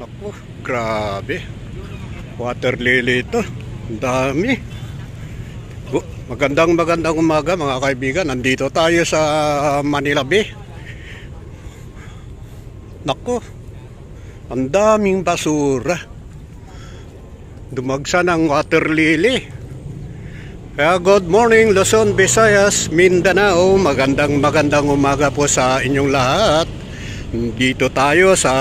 Naku, grabe. Water lily ito. Ang dami. Magandang umaga mga kaibigan. Nandito tayo sa Manila Bay. Naku, ang daming basura. Dumagsa ng water lily. Kaya good morning Luzon, Visayas, Mindanao. Magandang umaga po sa inyong lahat. Dito tayo sa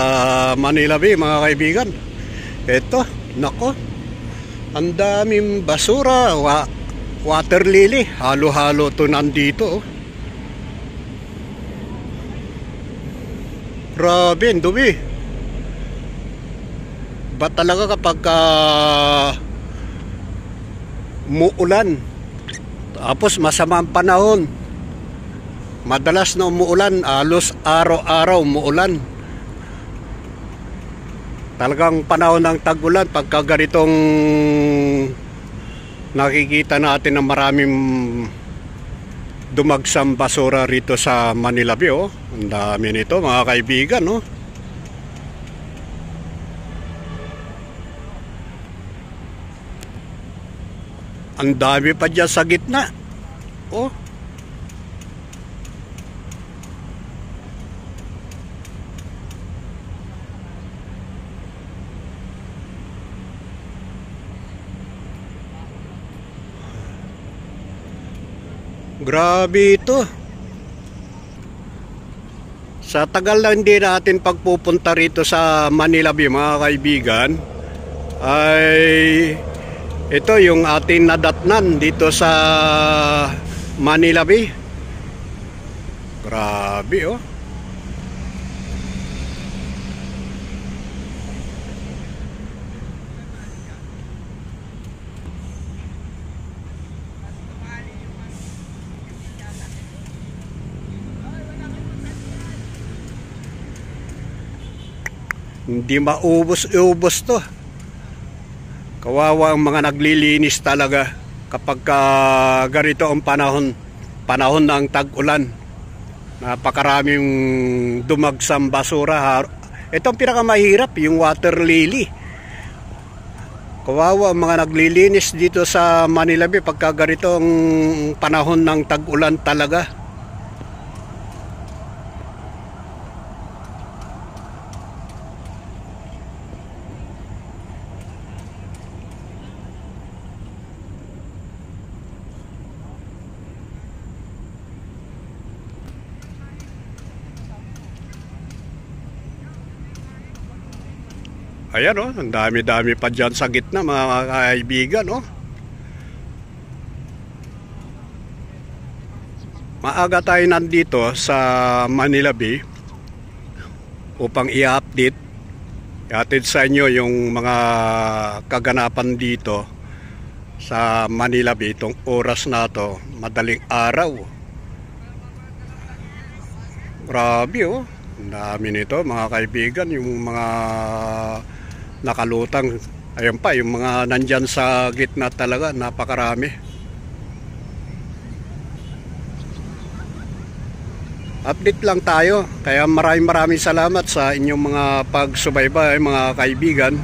Manila Bay mga kaibigan. Ito, nako, ang daming basura. Water lily, halo-halo to nandito. Grabe, ang dumi. Ba talaga kapag muulan, tapos masamang panahon, madalas na umuulan, halos araw-araw umuulan. Talagang panahon ng tag-ulan, pagka ganitong nakikita natin na maraming dumagsang basura rito sa Manila Bay. Oh. Ang dami nito mga kaibigan. Oh. Ang dami pa dyan sa gitna. Oh. Grabe ito. Sa tagal na hindi natin pagpupunta rito sa Manila Bay mga kaibigan, ay ito yung ating nadatnan dito sa Manila Bay. Grabe oh. Hindi maubos-ubos to. Kawawa ang mga naglilinis talaga kapag ganito ang panahon ng tag-ulan. Napakaraming dumagsang basura. Ito ang pinakamahirap, yung water lily. Kawawa ang mga naglilinis dito sa Manila Bay pagka ganito ang panahon ng tag-ulan talaga. Ayan oh, ang dami-dami pa dyan sa gitna mga kaibigan oh. Maaga tayo nandito sa Manila Bay upang i-update sa inyo yung mga kaganapan dito sa Manila Bay itong oras na to, madaling araw. Grabe oh, ang dami nito mga kaibigan, yung mga nakalutang. Ayun pa, yung mga nandyan sa gitna talaga, napakarami. Update lang tayo. Kaya maraming salamat sa inyong mga pagsubaybay mga kaibigan.